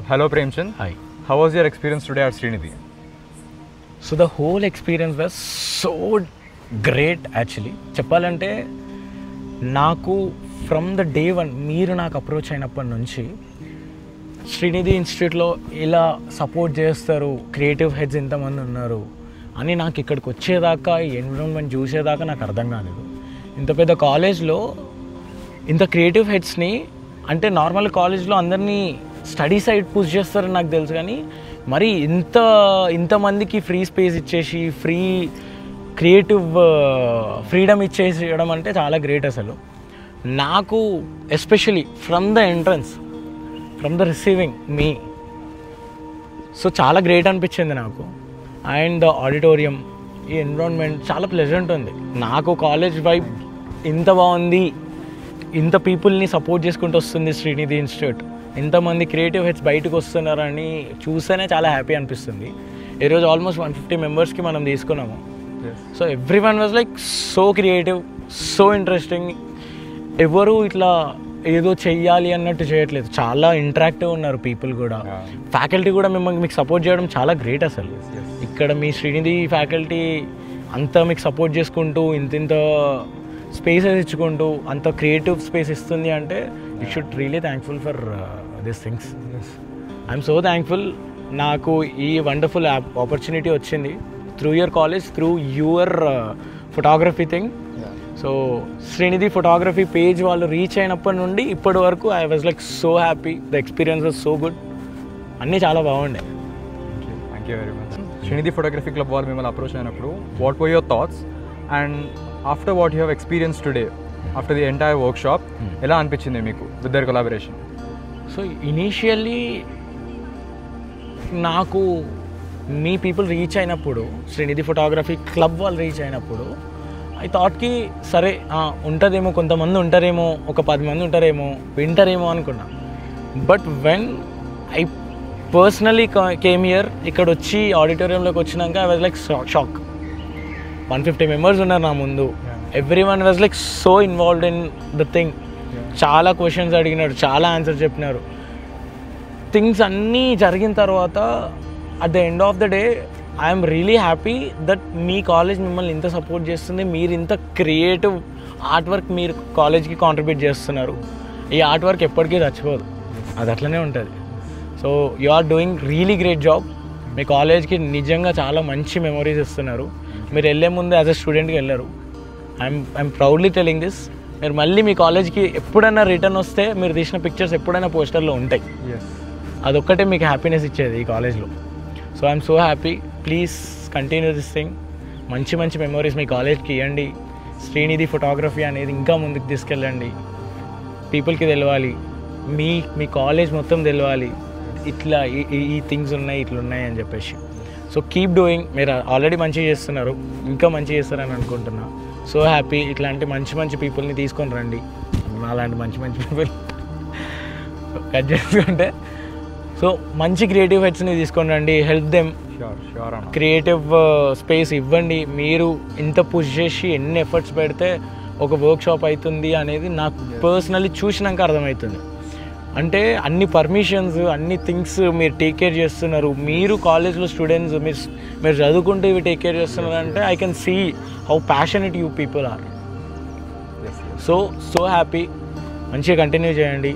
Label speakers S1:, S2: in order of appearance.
S1: Hello Premchand.
S2: Hi.
S1: How was your experience today at Srinidhi?
S2: So the whole experience was so great actually. చెప్పాలంటే నాకు from the day one మీరు నాకు approach అయినప్పటి నుంచి శ్రీనిధి ఇన్స్టిట్యూట్లో ఇలా సపోర్ట్ చేస్తారు, క్రియేటివ్ హెడ్స్ ఎంతమంది ఉన్నారు అని నాకు ఇక్కడికి వచ్చేదాకా ఈ ఎన్విరాన్మెంట్ చూసేదాకా నాకు అర్థం కాలేదు. ఇంత పెద్ద కాలేజ్లో ఇంత క్రియేటివ్ హెడ్స్ని అంటే నార్మల్ కాలేజ్లో అందరినీ స్టడీ సైడ్ పుష్ చేస్తారని నాకు తెలుసు, కానీ మరి ఇంతమందికి ఫ్రీ స్పేస్ ఇచ్చేసి ఫ్రీ క్రియేటివ్ ఫ్రీడమ్ ఇచ్చేసేయడం అంటే చాలా గ్రేట్ అసలు. నాకు especially from the entrance, from the receiving me, so చాలా గ్రేట్ అనిపించింది నాకు. అండ్ ద ఆడిటోరియం, ఈ ఎన్విరాన్మెంట్ చాలా ప్లెజెంట్ ఉంది. నాకు కాలేజ్ వైబ్ ఇంత బాగుంది, ఇంత పీపుల్ని సపోర్ట్ చేసుకుంటూ వస్తుంది శ్రీనిధి ఇన్స్టిట్యూట్, ఇంతమంది క్రియేటివ్ హెడ్స్ బయటకు వస్తున్నారని చూస్తేనే చాలా హ్యాపీ అనిపిస్తుంది. ఈరోజు ఆల్మోస్ట్ 150 మెంబర్స్కి మనం తీసుకున్నాము. So every one was like so creative, so interesting. ఎవరు ఇట్లా ఏదో చెయ్యాలి అన్నట్టు చేయట్లేదు, చాలా ఇంటరాక్టివ్ ఉన్నారు పీపుల్ కూడా. ఫ్యాకల్టీ కూడా మీకు సపోర్ట్ చేయడం చాలా గ్రేట్ అసలు. ఇక్కడ మీ శ్రీనిధి ఫ్యాకల్టీ అంతా మీకు సపోర్ట్ చేసుకుంటూ ఇంత స్పేసెస్ ఇచ్చుకుంటూ అంత క్రియేటివ్ స్పేస్ ఇస్తుంది అంటే you should really thankful for this things. I'm so thankful. నాకు ఈ వండర్ఫుల్ ఆపర్చునిటీ వచ్చింది through your college, through your photography thing. So Srinidhi photography page వాళ్ళు రీచ్ అయినప్పటి నుండి ఇప్పటి వరకు I was like so happy. The experience was so good. అన్నీ చాలా బాగుండే.
S1: Thank you very much. Srinidhi photography club వాళ్ళు మిమ్మల్ని అప్రోచ్ అయినప్పుడు what were your thoughts, and after what you have experience today after the entire work shop ఎలా అనిపించింది మీకు with their collaboration?
S2: So initially నాకు మీ పీపుల్ రీచ్ అయినప్పుడు, శ్రీనిధి ఫోటోగ్రఫీ క్లబ్ వాళ్ళు reach అయినప్పుడు ఐ థాట్కి సరే ఉంటుందేమో, కొంతమంది ఉంటారేమో, ఒక 10 మంది ఉంటారేమో, వింటారేమో అనుకున్నా. But when I personally came here, ఇక్కడ వచ్చి ఆడిటోరియంలోకి వచ్చినాక I was like shock. 150 members ఉన్నారు నా ముందు. Every one was like so involved in the thing. చాలా క్వశ్చన్స్ అడిగినారు, చాలా ఆన్సర్ చెప్పినారు. థింగ్స్ అన్నీ జరిగిన తర్వాత at the end of the day I'm really happy that me college మిమ్మల్ని ఇంత సపోర్ట్ చేస్తుంది. మీరు ఇంత క్రియేటివ్ ఆర్ట్ వర్క్ మీరు కాలేజ్కి కాంట్రిబ్యూట్ చేస్తున్నారు. ఈ ఆర్ట్ వర్క్ ఎప్పటికీ చచ్చిపోదు, అది అట్లనే ఉంటుంది. So you are doing really great job. మీ కాలేజ్కి నిజంగా చాలా మంచి మెమరీస్ ఇస్తున్నారు. మీరు వెళ్ళే ముందు యాజ్ అ స్టూడెంట్కి వెళ్ళరు. I'm proudly telling this. మీరు మళ్ళీ మీ కాలేజ్కి ఎప్పుడైనా రిటర్న్ వస్తే మీరు తీసిన పిక్చర్స్ ఎప్పుడైనా పోస్టర్లో ఉంటాయి. అదొక్కటే మీకు హ్యాపీనెస్ ఇచ్చేది ఈ కాలేజ్లో. So I'm so happy. Please continue this thing. మంచి మంచి మెమరీస్ మీ కాలేజ్కి ఇవ్వండి. శ్రీనిధి ఫోటోగ్రఫీ అనేది ఇంకా ముందుకు తీసుకెళ్ళండి. పీపుల్కి తెలవాలి, మీ కాలేజ్ మొత్తం తెలవాలి, ఇట్లా ఈ థింగ్స్ ఉన్నాయి, ఇట్లా ఉన్నాయి అని చెప్పేసి. So keep doing. మీరు ఆల్రెడీ మంచిగా చేస్తున్నారు, ఇంకా మంచిగా చేస్తారని అనుకుంటున్నా. So happy. ఇట్లాంటి మంచి మంచి పీపుల్ని తీసుకొని రండి. అలాంటి మంచి మంచి పీపుల్ కట్ చేసుకుంటే, సో మంచి క్రియేటివ్ హెడ్స్ని తీసుకొని రండి. Help them. క్రియేటివ్ స్పేస్ ఇవ్వండి. మీరు ఇంత పుష్ చేసి ఎన్ని ఎఫర్ట్స్ పెడితే ఒక వర్క్షాప్ అవుతుంది అనేది నాకు పర్సనలీ చూసినాక అర్థమవుతుంది. అంటే అన్ని పర్మిషన్స్, అన్ని థింగ్స్ మీరు టేక్ కేర్ చేస్తున్నారు. మీరు కాలేజ్లో స్టూడెంట్స్, మీరు చదువుకుంటూ ఇవి టేక్ కేర్ చేస్తున్నారు అంటే I can see how passionate you people are. So happy. మంచిగా కంటిన్యూ చేయండి.